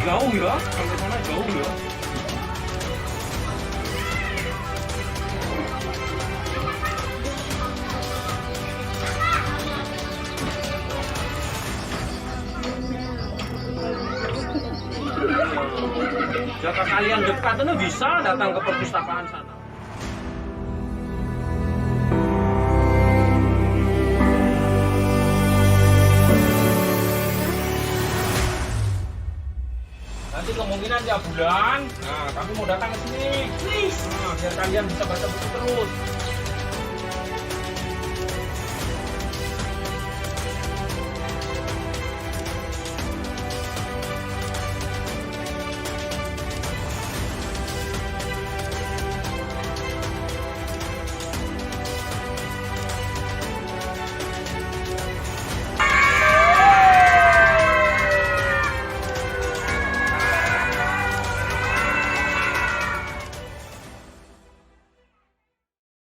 Jauh ya, sampai sana jauh ya. Jika kalian dekat itu bisa datang ke perpustakaan sana. Nanti kemungkinan tiap bulan, nah kami mau datang ke sini. Nah, biar kalian bisa baca buku terus.